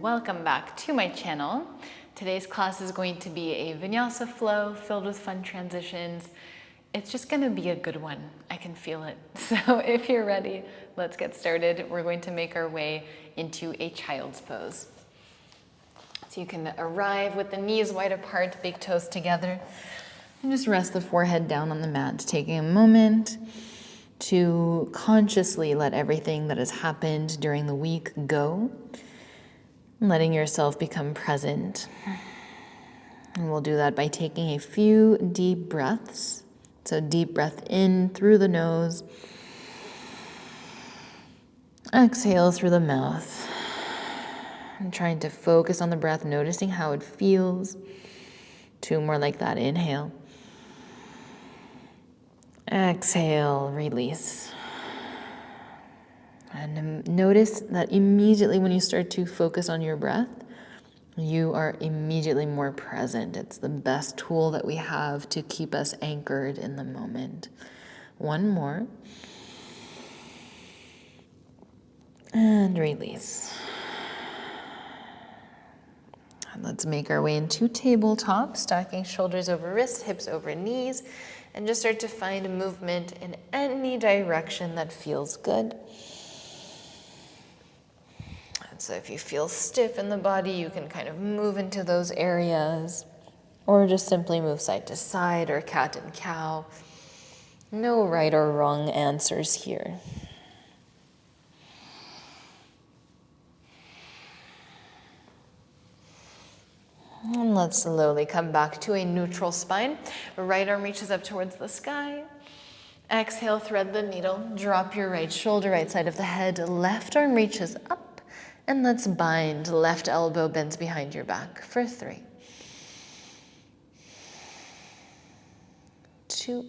welcome back to my channel. Today's class is going to be a Vinyasa flow filled with fun transitions. It's just going to be a good one. I can feel it. So if you're ready, let's get started. We're going to make our way into a child's pose. So you can arrive with the knees wide apart, big toes together, and just rest the forehead down on the mat, taking a moment to consciously let everything that has happened during the week go, letting yourself become present. And we'll do that by taking a few deep breaths. So deep breath in through the nose, exhale through the mouth, and trying to focus on the breath, noticing how it feels. Two more like that. Inhale. Exhale, release. And notice that immediately when you start to focus on your breath, you are immediately more present. It's the best tool that we have to keep us anchored in the moment. One more. And release. And let's make our way into tabletop, stacking shoulders over wrists, hips over knees, and just start to find movement in any direction that feels good. And so if you feel stiff in the body, you can kind of move into those areas, or just simply move side to side or cat and cow. No right or wrong answers here. And let's slowly come back to a neutral spine. Right arm reaches up towards the sky. Exhale, thread the needle. Drop your right shoulder, right side of the head. Left arm reaches up. And let's bind. Left elbow bends behind your back for 3, 2,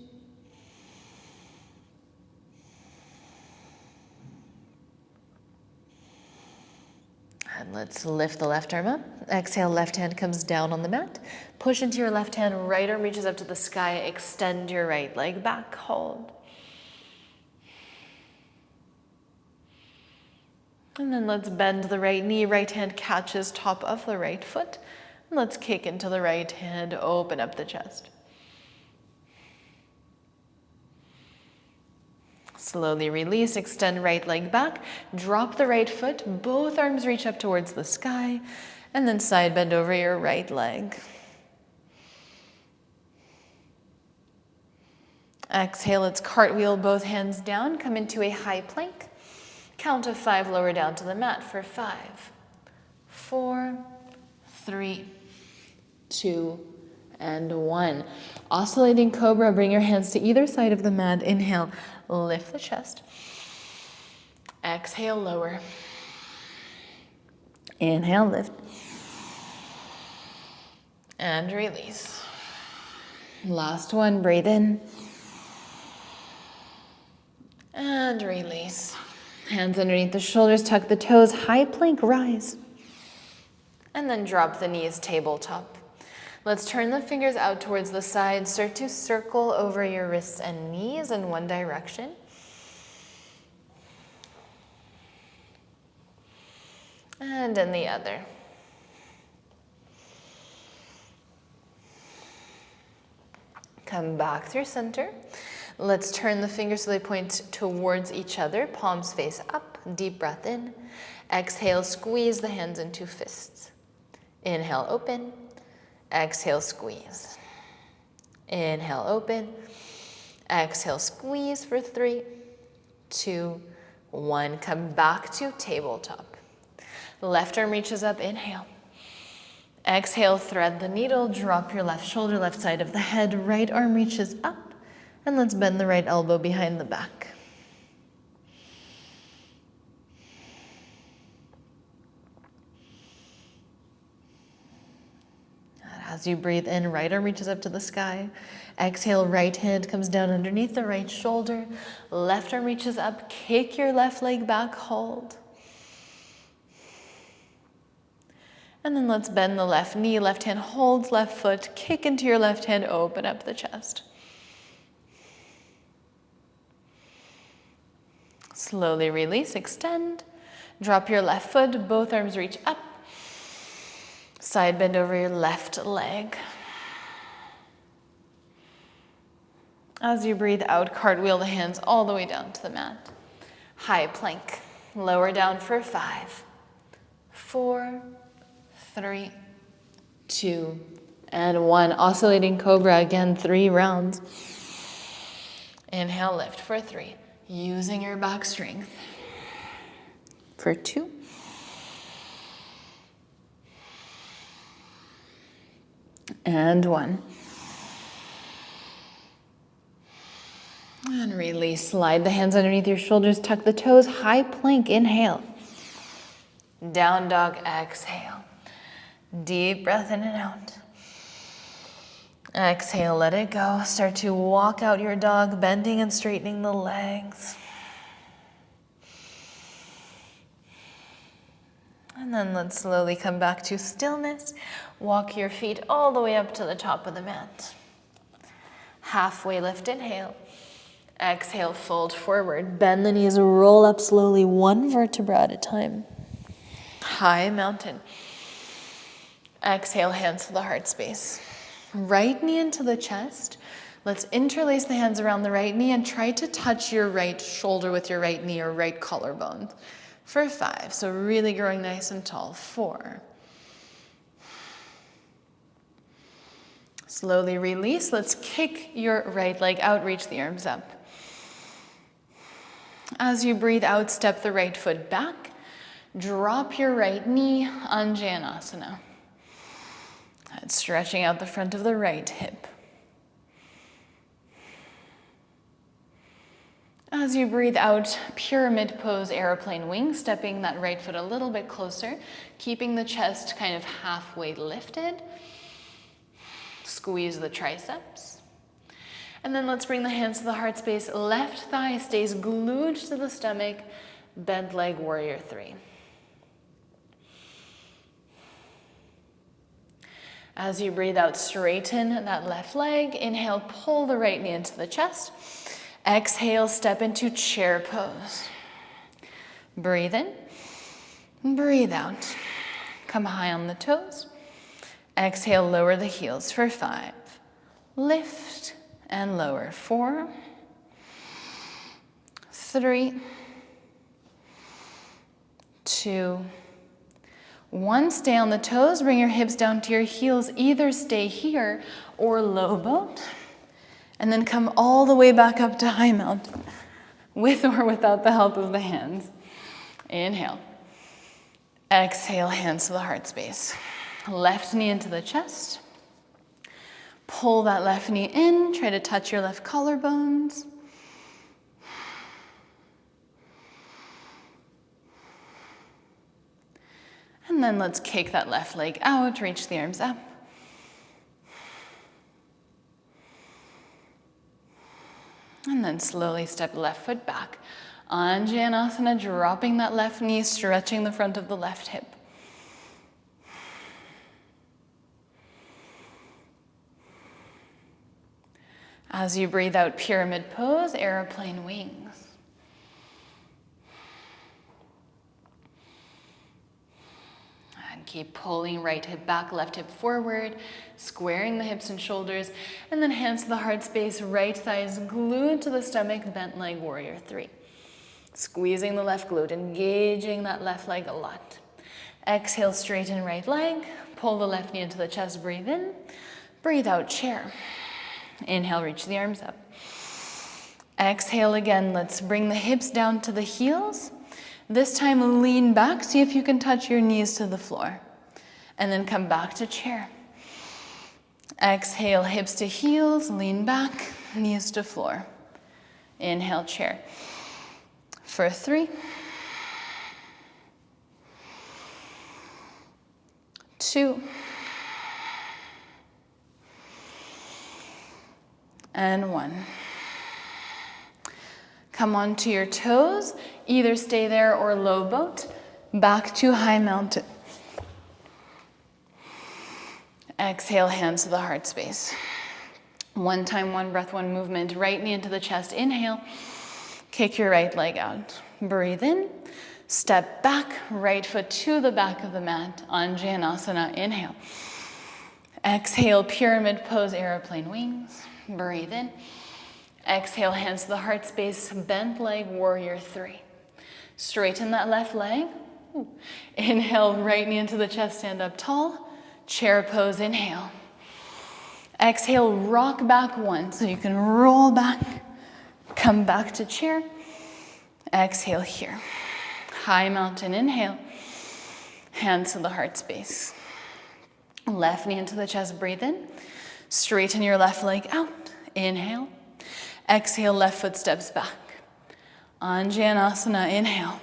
and let's lift the left arm up. Exhale, left hand comes down on the mat. Push into your left hand, right arm reaches up to the sky. Extend your right leg back, hold. And then let's bend the right knee, right hand catches top of the right foot. And let's kick into the right hand, open up the chest. Slowly release, extend right leg back, drop the right foot, both arms reach up towards the sky, and then side bend over your right leg. Exhale, let's cartwheel both hands down, come into a high plank. Count of 5, lower down to the mat for 5, 4, 3, 2, and 1. Oscillating cobra, bring your hands to either side of the mat. Inhale, lift the chest. Exhale, lower. Inhale, lift. And release. Last one, breathe in. And release. Hands underneath the shoulders, tuck the toes, high plank, rise. And then drop the knees, tabletop. Let's turn the fingers out towards the side. Start to circle over your wrists and knees in one direction. And in the other. Come back through center. Let's turn the fingers so they point towards each other. Palms face up. Deep breath in. Exhale, squeeze the hands into fists. Inhale, open. Exhale, squeeze. Inhale, open. Exhale, squeeze for 3, 2, 1. Come back to tabletop. Left arm reaches up, inhale. Exhale, thread the needle, drop your left shoulder, left side of the head, right arm reaches up, and let's bend the right elbow behind the back. As you breathe in, right arm reaches up to the sky. Exhale, right hand comes down underneath the right shoulder. Left arm reaches up, kick your left leg back, hold. And then let's bend the left knee, left hand holds, left foot, kick into your left hand, open up the chest. Slowly release, extend. Drop your left foot, both arms reach up. Side bend over your left leg. As you breathe out, cartwheel the hands all the way down to the mat. High plank. Lower down for 5, 4, 3, 2, and 1. Oscillating cobra again, 3 rounds. Inhale, lift for 3. Using your back strength. For 2. And 1. And release. Slide the hands underneath your shoulders. Tuck the toes. High plank. Inhale. Down dog. Exhale. Deep breath in and out. Exhale. Let it go. Start to walk out your dog, bending and straightening the legs. And then let's slowly come back to stillness. Walk your feet all the way up to the top of the mat. Halfway lift. Inhale. Exhale, fold forward. Bend the knees, roll up slowly, 1 vertebra at a time. High mountain. Exhale, hands to the heart space. Right knee into the chest. Let's interlace the hands around the right knee and try to touch your right shoulder with your right knee or right collarbone. For 5, so really growing nice and tall. 4. Slowly release. Let's kick your right leg out, reach the arms up. As you breathe out, step the right foot back. Drop your right knee, Anjanasana. And stretching out the front of the right hip. As you breathe out, pyramid pose, airplane wing, stepping that right foot a little bit closer, keeping the chest kind of halfway lifted. Squeeze the triceps. And then let's bring the hands to the heart space. Left thigh stays glued to the stomach. Bent leg, warrior 3. As you breathe out, straighten that left leg. Inhale, pull the right knee into the chest. Exhale, step into chair pose. Breathe in, breathe out. Come high on the toes. Exhale, lower the heels for 5. Lift and lower. 4, 3, 2, 1. Stay on the toes. Bring your hips down to your heels. Either stay here or low boat. And then come all the way back up to high mountain, with or without the help of the hands. Inhale. Exhale, hands to the heart space. Left knee into the chest. Pull that left knee in. Try to touch your left collarbones. And then let's kick that left leg out. Reach the arms up. And then slowly step left foot back. Anjanasana, dropping that left knee, stretching the front of the left hip. As you breathe out, pyramid pose, airplane wings. And keep pulling right hip back, left hip forward, squaring the hips and shoulders, and then hands to the heart space, right thigh is glued to the stomach, bent leg, warrior 3. Squeezing the left glute, engaging that left leg a lot. Exhale, straighten right leg, pull the left knee into the chest, breathe in, breathe out, chair. Inhale, reach the arms up. Exhale again, let's bring the hips down to the heels. This time lean back, see if you can touch your knees to the floor. And then come back to chair. Exhale, hips to heels, lean back, knees to floor. Inhale, chair. For 3, 2, and 1. Come onto your toes, either stay there or low boat, back to high mountain. Exhale, hands to the heart space. 1 time, 1 breath, 1 movement. Right knee into the chest, inhale. Kick your right leg out. Breathe in. Step back, right foot to the back of the mat. Anjanasana, inhale. Exhale, pyramid pose, airplane wings. Breathe in. Exhale, hands to the heart space, bent leg, warrior three. Straighten that left leg. Ooh. Inhale, right knee into the chest, stand up tall. Chair pose, inhale. Exhale, rock back one, so you can roll back, come back to chair. Exhale here. High mountain, inhale. Hands to the heart space. Left knee into the chest, breathe in. Straighten your left leg out. Inhale. Exhale, left foot steps back. Anjanasana, inhale.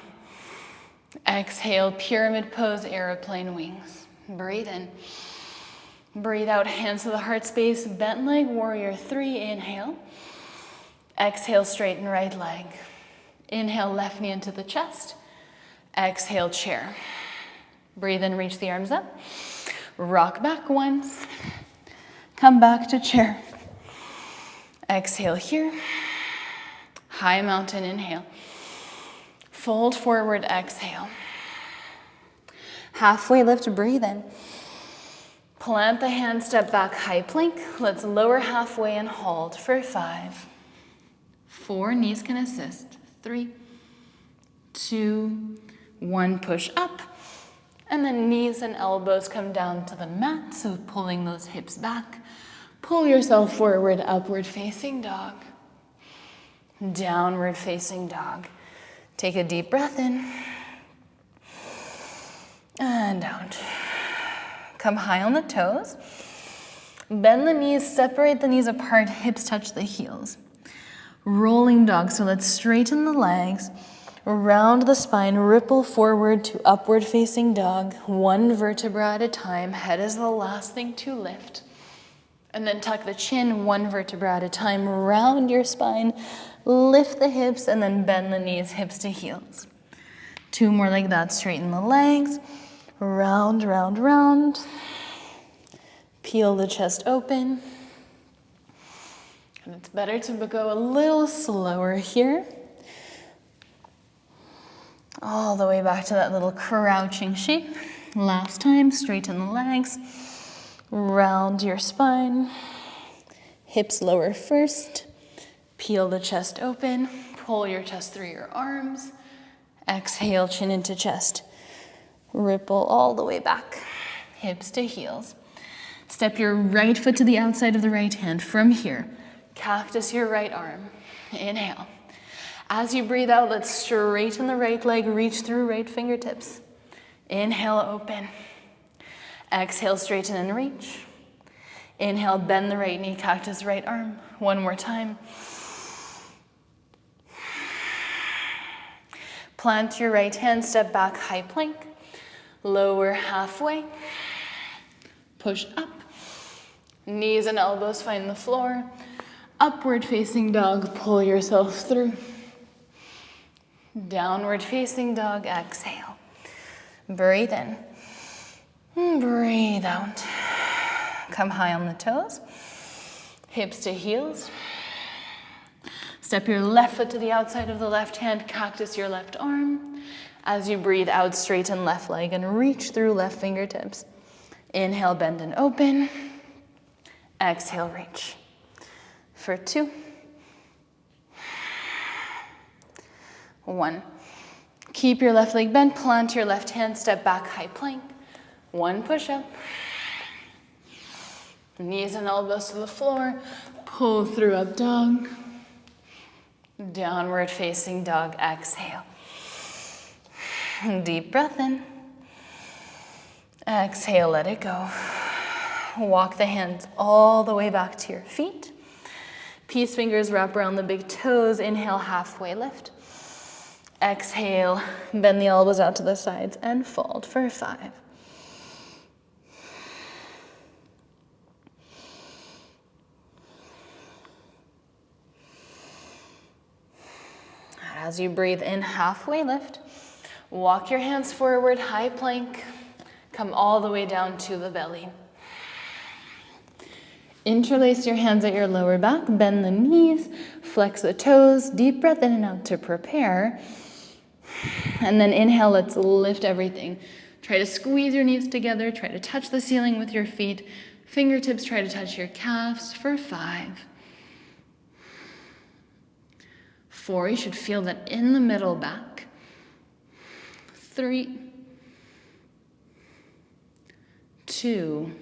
Exhale, pyramid pose, airplane wings. Breathe in. Breathe out, hands to the heart space, bent leg, warrior three, inhale. Exhale, straighten right leg. Inhale, left knee into the chest. Exhale, chair. Breathe in, reach the arms up. Rock back once. Come back to chair. Exhale here. High mountain, inhale. Fold forward, exhale. Halfway lift, breathe in. Plant the hand, step back, high plank. Let's lower halfway and hold for 5, 4, knees can assist. 3, 2, 1, push up. And then knees and elbows come down to the mat, so pulling those hips back. Pull yourself forward, upward facing dog. Downward facing dog. Take a deep breath in. And out. Come high on the toes. Bend the knees, separate the knees apart, hips touch the heels. Rolling dog, so let's straighten the legs. Round the spine, ripple forward to upward facing dog. 1 vertebra at a time. Head is the last thing to lift. And then tuck the chin 1 vertebra at a time. Round your spine, lift the hips, and then bend the knees, hips to heels. 2 more like that, straighten the legs. Round, round, round. Peel the chest open. And it's better to go a little slower here. All the way back to that little crouching shape. Last time, straighten the legs. Round your spine. Hips lower first. Peel the chest open. Pull your chest through your arms. Exhale, chin into chest. Ripple all the way back, hips to heels. Step your right foot to the outside of the right hand. From here, cactus your right arm. Inhale. As you breathe out, let's straighten the right leg, reach through right fingertips. Inhale, open. Exhale, straighten and reach. Inhale, bend the right knee, cactus right arm. 1 more time. Plant your right hand, step back, high plank. Lower halfway, push up, knees and elbows find the floor, upward facing dog, pull yourself through, downward facing dog, exhale, breathe in, breathe out, come high on the toes, hips to heels, step your left foot to the outside of the left hand, cactus your left arm. As you breathe out, straighten left leg and reach through left fingertips. Inhale, bend and open. Exhale, reach. For 2, 1. Keep your left leg bent, plant your left hand, step back, high plank. 1 push-up. Knees and elbows to the floor. Pull through up dog. Downward facing dog, exhale. Deep breath in. Exhale, let it go. Walk the hands all the way back to your feet. Peace fingers wrap around the big toes. Inhale, halfway lift. Exhale, bend the elbows out to the sides and fold for 5. As you breathe in, halfway lift. Walk your hands forward, high plank. Come all the way down to the belly. Interlace your hands at your lower back, bend the knees, flex the toes, deep breath in and out to prepare. And then inhale, let's lift everything. Try to squeeze your knees together, try to touch the ceiling with your feet. Fingertips try to touch your calves for 5. 4, you should feel that in the middle back. 3, 2,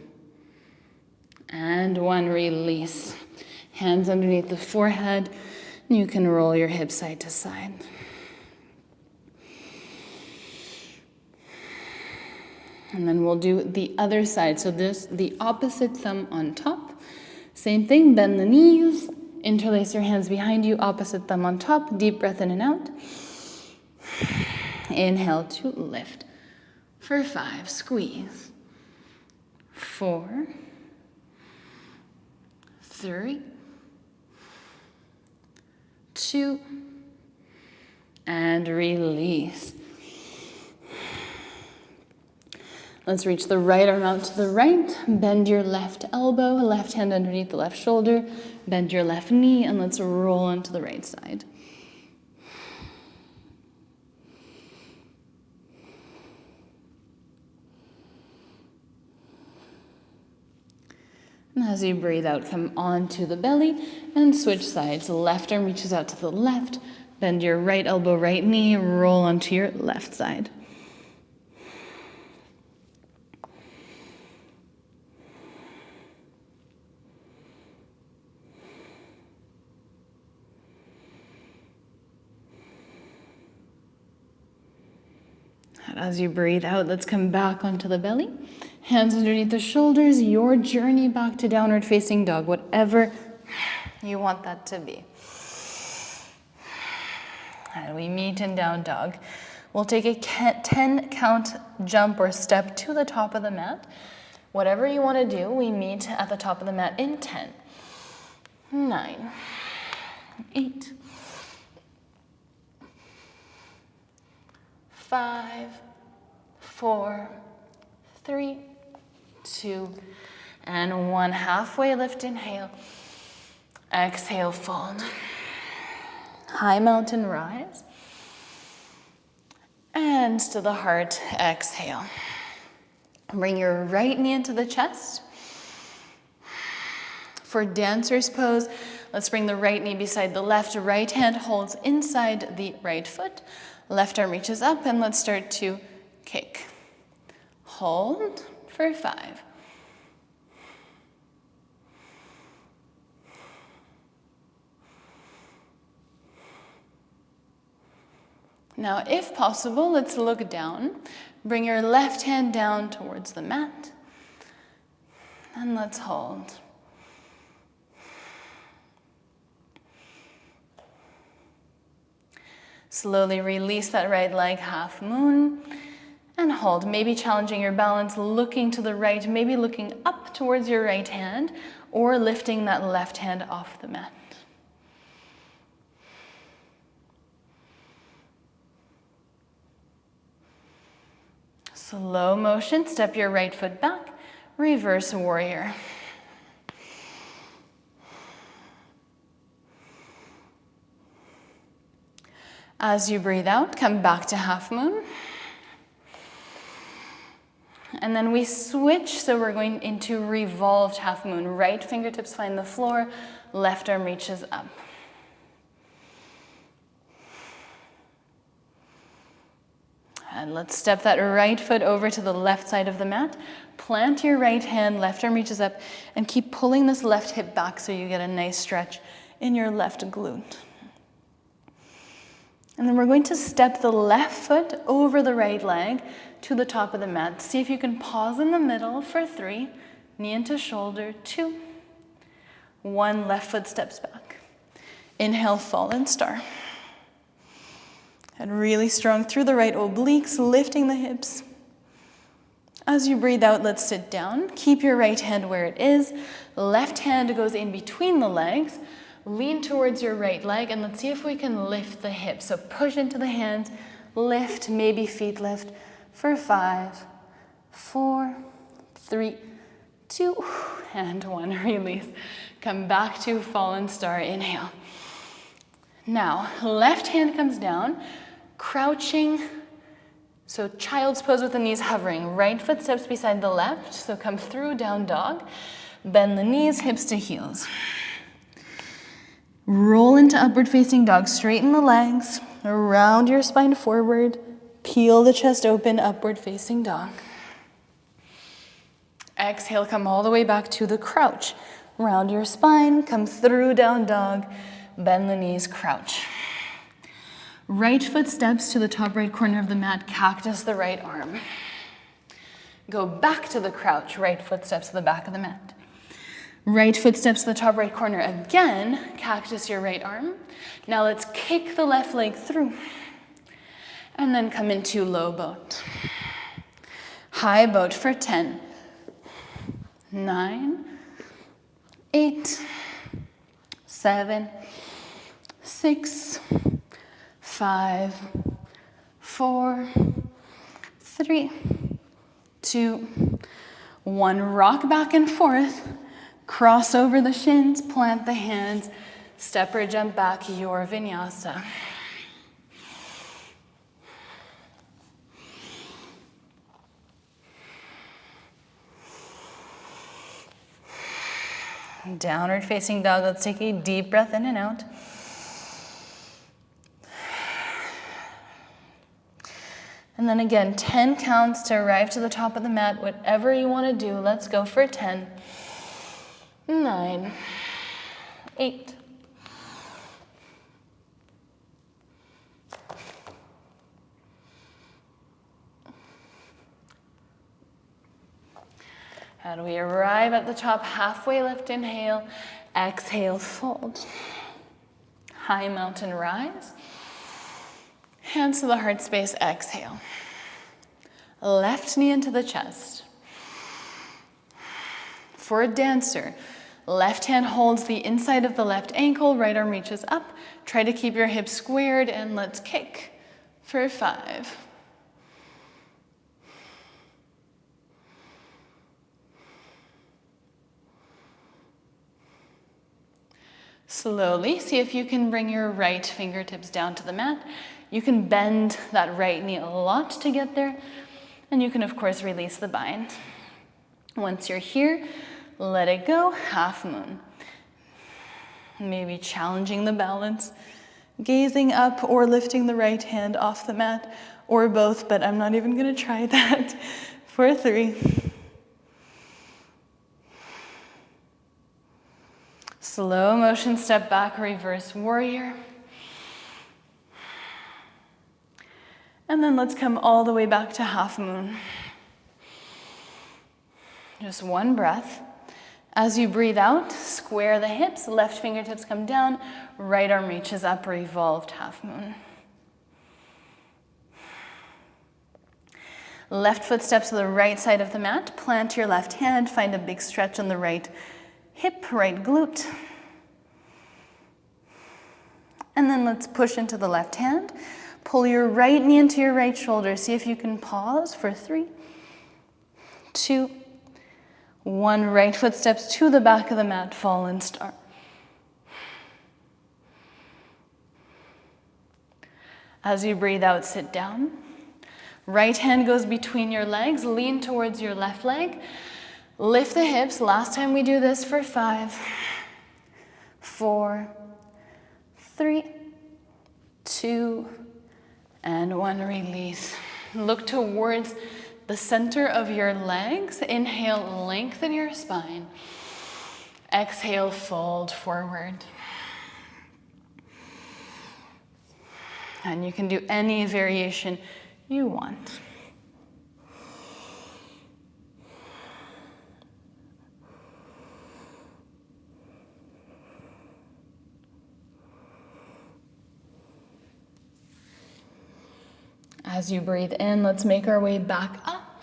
and 1, release. Hands underneath the forehead. You can roll your hips side to side. And then we'll do the other side. So the opposite thumb on top. Same thing, bend the knees, interlace your hands behind you, opposite thumb on top, deep breath in and out. Inhale to lift. For 5, squeeze. 4, 3, 2, and release. Let's reach the right arm out to the right, bend your left elbow, left hand underneath the left shoulder, bend your left knee, and let's roll onto the right side. And as you breathe out, come onto the belly and switch sides. Left arm reaches out to the left, bend your right elbow, right knee, roll onto your left side. And as you breathe out, let's come back onto the belly. Hands underneath the shoulders, your journey back to downward facing dog, whatever you want that to be. And we meet in down dog. We'll take a 10 count jump or step to the top of the mat. Whatever you want to do, we meet at the top of the mat in 10, 9, 8, 5, 4, 3, 2, and 1. Halfway lift, inhale. Exhale, fold. High mountain rise. And to the heart, exhale. Bring your right knee into the chest. For dancer's pose, let's bring the right knee beside the left. Right hand holds inside the right foot. Left arm reaches up, and let's start to kick. Hold for 5. Now, if possible, let's look down. Bring your left hand down towards the mat. And let's hold. Slowly release that right leg, half moon, and hold. Maybe challenging your balance, looking to the right, maybe looking up towards your right hand, or lifting that left hand off the mat. Slow motion, step your right foot back, reverse warrior. As you breathe out, come back to half moon. And then we switch, so we're going into revolved half moon. Right fingertips find the floor, left arm reaches up. And let's step that right foot over to the left side of the mat. Plant your right hand, left arm reaches up, and keep pulling this left hip back so you get a nice stretch in your left glute. And then we're going to step the left foot over the right leg to the top of the mat. See if you can pause in the middle for 3, knee into shoulder, 2, 1, left foot steps back. Inhale, fallen star. And really strong through the right obliques, lifting the hips. As you breathe out, let's sit down. Keep your right hand where it is. Left hand goes in between the legs. Lean towards your right leg, and let's see if we can lift the hips. So push into the hands, lift, maybe feet lift for 5, 4, 3, 2, and one, release. Come back to fallen star, inhale. Now, left hand comes down, crouching. So child's pose with the knees hovering. Right foot steps beside the left, so come through down dog. Bend the knees, hips to heels. Roll into upward facing dog, straighten the legs, round your spine forward, peel the chest open, upward facing dog. Exhale, come all the way back to the crouch. Round your spine, come through down dog, bend the knees, crouch. Right foot steps to the top right corner of the mat, cactus the right arm. Go back to the crouch, right foot steps to the back of the mat. Right foot steps to the top right corner again, cactus your right arm. Now let's kick the left leg through and then come into low boat. High boat for 10, 9, 8, 7, 6, 5, 4, 3, 2, 1. Rock back and forth. Cross over the shins, plant the hands, step or jump back, your vinyasa. Downward facing dog, let's take a deep breath in and out. And then again, 10 counts to arrive to the top of the mat. Whatever you want to do, let's go for 10. 9, 8. And we arrive at the top, halfway lift, inhale, exhale, fold. High mountain rise. Hands to the heart space, exhale. Left knee into the chest. For a dancer, left hand holds the inside of the left ankle, right arm reaches up. Try to keep your hips squared and let's kick for 5. Slowly, see if you can bring your right fingertips down to the mat. You can bend that right knee a lot to get there. And you can, of course, release the bind. Once you're here, let it go, half moon. Maybe challenging the balance, gazing up or lifting the right hand off the mat, or both, but I'm not even gonna try that. For 3. Slow motion, step back, reverse warrior. And then let's come all the way back to half moon. Just one breath. As you breathe out, square the hips, left fingertips come down, right arm reaches up, revolved half moon. Left foot steps to the right side of the mat, plant your left hand, find a big stretch on the right hip, right glute. And then let's push into the left hand. Pull your right knee into your right shoulder. See if you can pause for 3, 2, 1. Right foot steps to the back of the mat, fallen star. As you breathe out, sit down. Right hand goes between your legs, lean towards your left leg. Lift the hips. Last time we do this for 5, 4, 3, 2, and 1. Release. Look towards the center of your legs. Inhale, lengthen your spine. Exhale, fold forward. And you can do any variation you want. As you breathe in, let's make our way back up.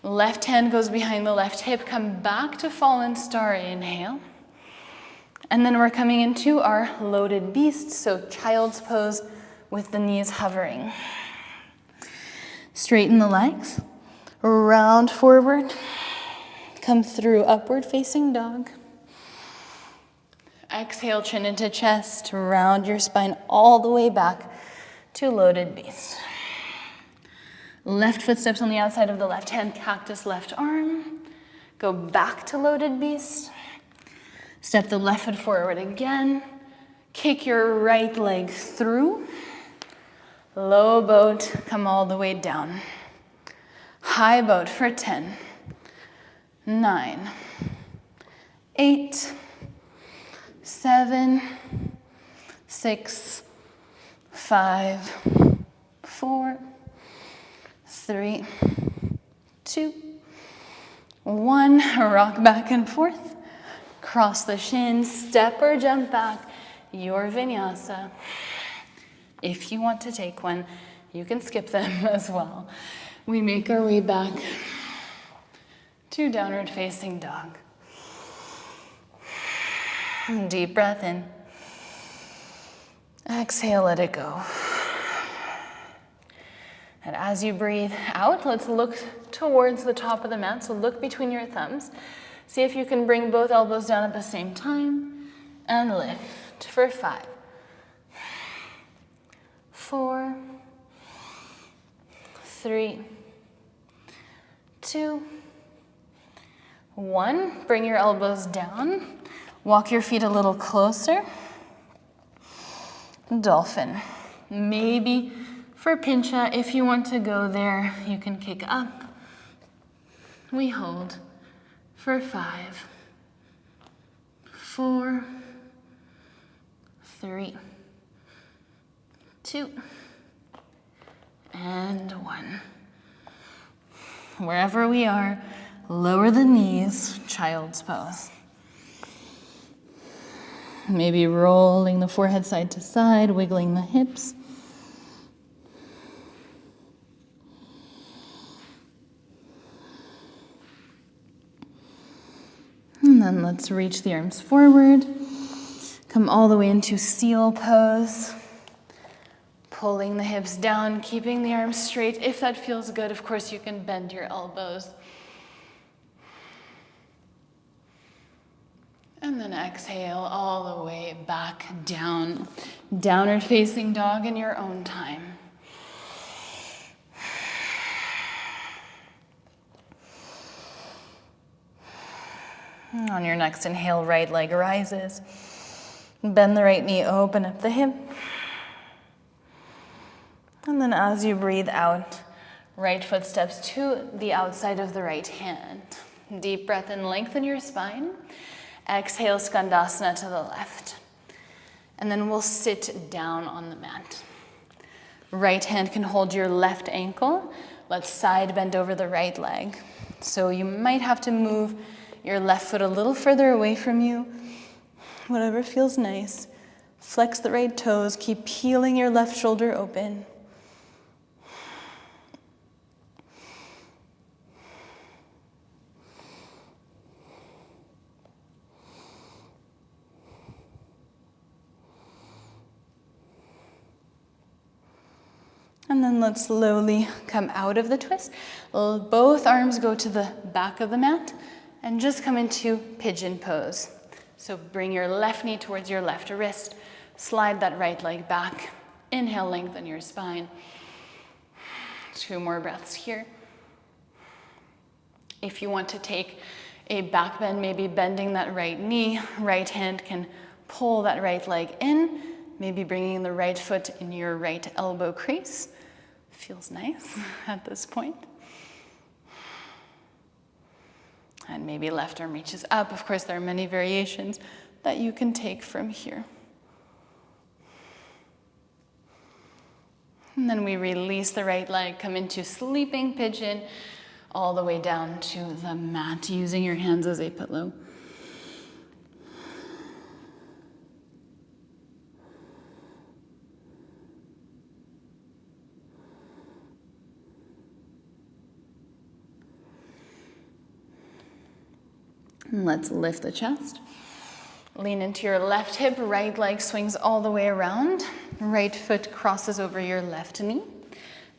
Left hand goes behind the left hip. Come back to fallen star. Inhale. And then we're coming into our loaded beast, so child's pose with the knees hovering. Straighten the legs, round forward, come through upward facing dog. Exhale, chin into chest, round your spine all the way back to loaded beast. Left foot steps on the outside of the left hand, cactus left arm. Go back to loaded beast. Step the left foot forward again. Kick your right leg through. Low boat, come all the way down. High boat for 10, 9, 8, 7, 6, 5, 4, 3, 2, 1. Rock back and forth. Cross the shins, step or jump back. Your vinyasa. If you want to take one, you can skip them as well. We make our way back to downward facing dog. Deep breath in. Exhale, let it go. And as you breathe out, let's look towards the top of the mat. So look between your thumbs. See if you can bring both elbows down at the same time. And lift for 5, 4, 3, 2, 1. Bring your elbows down. Walk your feet a little closer. Dolphin. Maybe for pincha, if you want to go there, you can kick up. We hold for 5, 4, 3, 2, and 1. Wherever we are, lower the knees, child's pose. Maybe rolling the forehead side to side, wiggling the hips. And then let's reach the arms forward. Come all the way into seal pose. Pulling the hips down, keeping the arms straight. If that feels good, of course, you can bend your elbows. And then exhale all the way back down. Downward facing dog in your own time. On your next inhale, right leg rises. Bend the right knee, open up the hip. And then as you breathe out, right foot steps to the outside of the right hand. Deep breath in, lengthen your spine. Exhale, Skandasana to the left. And then we'll sit down on the mat. Right hand can hold your left ankle. Let's side bend over the right leg. So you might have to move your left foot a little further away from you. Whatever feels nice. Flex the right toes. Keep peeling your left shoulder open. And then let's slowly come out of the twist. Both arms go to the back of the mat and just come into pigeon pose. So bring your left knee towards your left wrist. Slide that right leg back. Inhale, lengthen your spine. 2 more breaths here. If you want to take a back bend, maybe bending that right knee, right hand can pull that right leg in, maybe bringing the right foot in your right elbow crease. Feels nice at this point. And maybe left arm reaches up. Of course, there are many variations that you can take from here. And then we release the right leg, come into sleeping pigeon, all the way down to the mat, using your hands as a pillow. And let's lift the chest. Lean into your left hip, right leg swings all the way around. Right foot crosses over your left knee.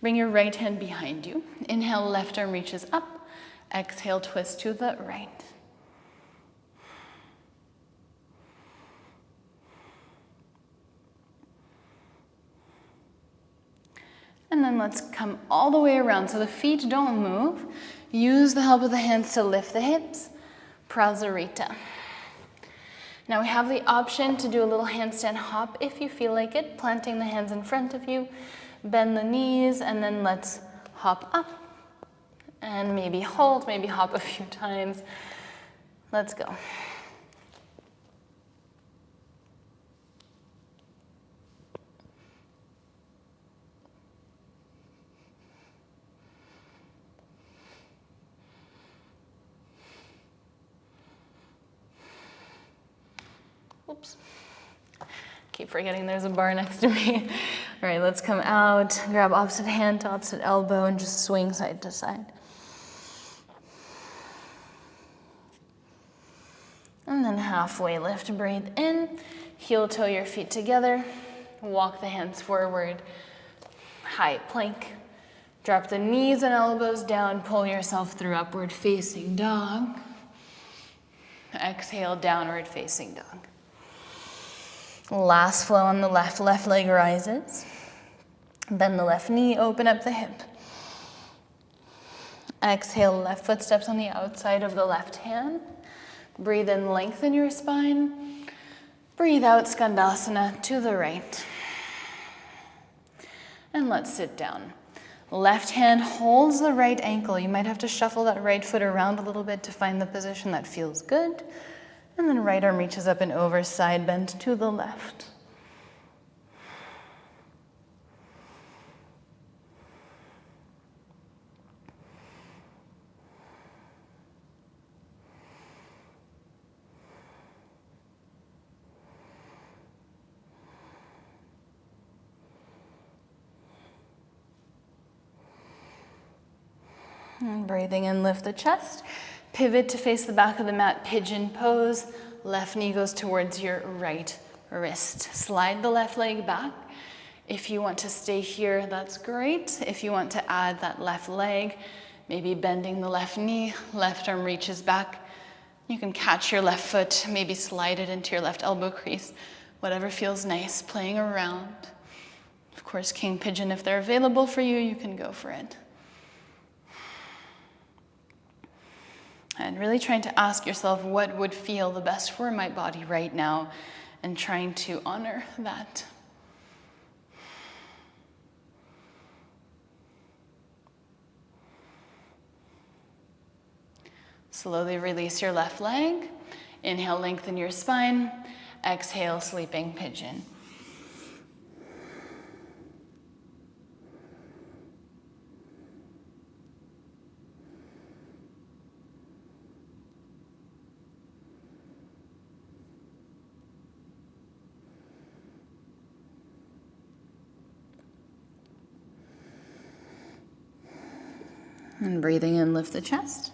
Bring your right hand behind you. Inhale, left arm reaches up. Exhale, twist to the right. And then let's come all the way around. So the feet don't move. Use the help of the hands to lift the hips. Prasarita. Now we have the option to do a little handstand hop if you feel like it, planting the hands in front of you. Bend the knees, and then let's hop up. And maybe hold, maybe hop a few times. Let's go. Oops. Keep forgetting there's a bar next to me. All right, let's come out, grab opposite hand to opposite elbow, and just swing side to side. And then halfway lift, breathe in, heel toe your feet together, walk the hands forward, high plank. Drop the knees and elbows down, pull yourself through upward facing dog. Exhale, downward facing dog. Last flow on the left leg rises. Bend the left knee, open up the hip. Exhale, left foot steps on the outside of the left hand. Breathe in, lengthen your spine. Breathe out, Skandasana to the right. And let's sit down. Left hand holds the right ankle. You might have to shuffle that right foot around a little bit to find the position that feels good. And then right arm reaches up and over, side bend to the left. And breathing in, lift the chest. Pivot to face the back of the mat, pigeon pose. Left knee goes towards your right wrist. Slide the left leg back. If you want to stay here, that's great. If you want to add that left leg, maybe bending the left knee, left arm reaches back. You can catch your left foot, maybe slide it into your left elbow crease. Whatever feels nice, playing around. Of course, king pigeon, if they're available for you, you can go for it. And really trying to ask yourself what would feel the best for my body right now, and trying to honor that. Slowly release your left leg. Inhale, lengthen your spine. Exhale, sleeping pigeon. And breathing in, lift the chest.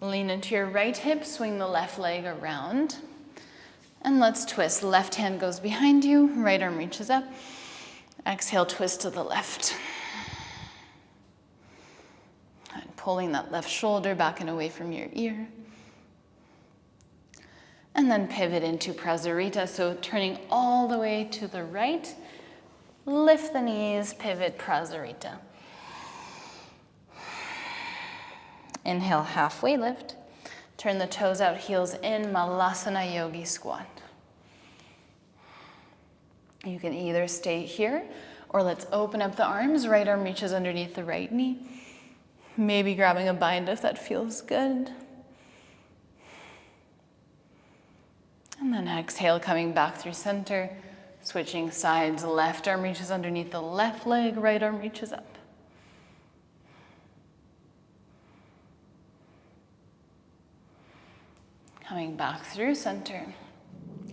Lean into your right hip, swing the left leg around. And let's twist. Left hand goes behind you, right arm reaches up. Exhale, twist to the left. And pulling that left shoulder back and away from your ear. And then pivot into Prasarita, so turning all the way to the right. Lift the knees, pivot Prasarita. Inhale, halfway lift. Turn the toes out, heels in, Malasana Yogi Squat. You can either stay here, or let's open up the arms. Right arm reaches underneath the right knee. Maybe grabbing a bind if that feels good. And then exhale, coming back through center. Switching sides, left arm reaches underneath the left leg, right arm reaches up. Coming back through center.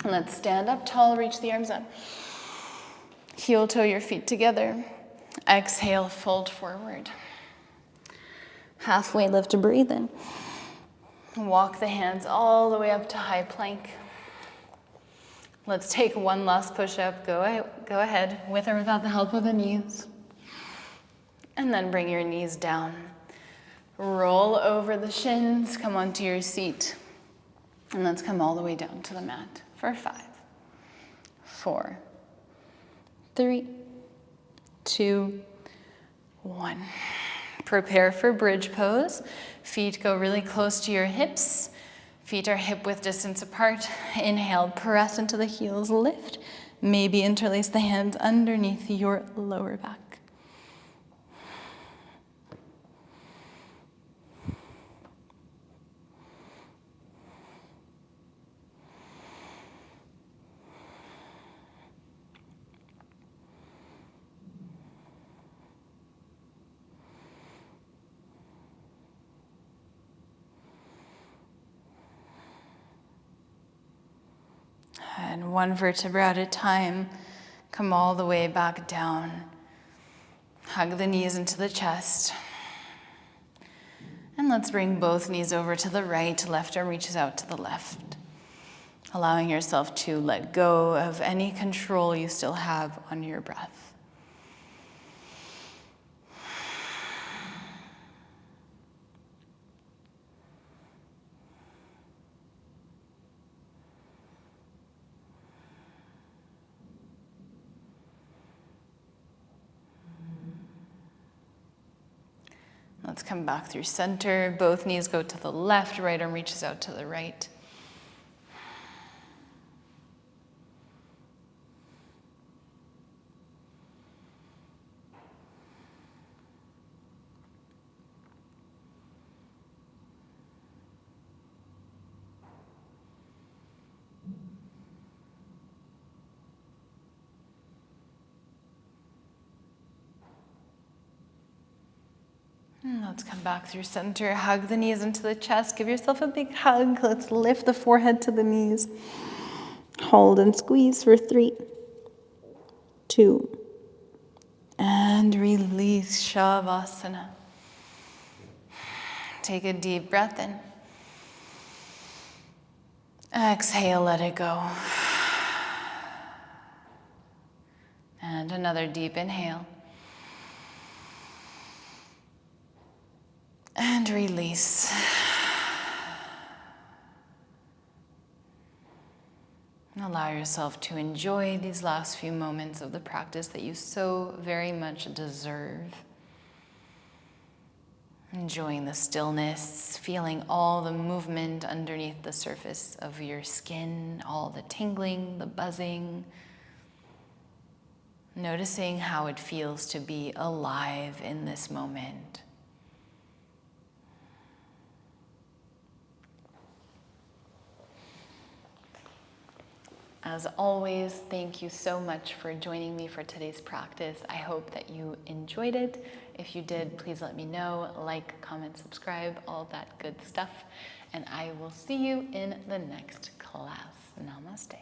Let's stand up tall, reach the arms up. Heel toe your feet together. Exhale, fold forward. Halfway lift to breathe in. Walk the hands all the way up to high plank. Let's take one last push-up. Go ahead, with or without the help of the knees. And then bring your knees down. Roll over the shins, come onto your seat. And let's come all the way down to the mat for 5, 4, 3, 2, 1. Prepare for bridge pose. Feet go really close to your hips. Feet are hip width distance apart. Inhale, press into the heels, lift. Maybe interlace the hands underneath your lower back. And one vertebra at a time, come all the way back down. Hug the knees into the chest. And let's bring both knees over to the right, left arm reaches out to the left. Allowing yourself to let go of any control you still have on your breath. Let's come back through center. Both knees go to the left, right arm reaches out to the right. And let's come back through center. Hug the knees into the chest. Give yourself a big hug. Let's lift the forehead to the knees. Hold and squeeze for 3, 2, and release, Shavasana. Take a deep breath in. Exhale, let it go. And another deep inhale. And release. And allow yourself to enjoy these last few moments of the practice that you so very much deserve. Enjoying the stillness, feeling all the movement underneath the surface of your skin, all the tingling, the buzzing. Noticing how it feels to be alive in this moment. As always, thank you so much for joining me for today's practice. I hope that you enjoyed it. If you did, please let me know. Like, comment, subscribe, all that good stuff. And I will see you in the next class. Namaste.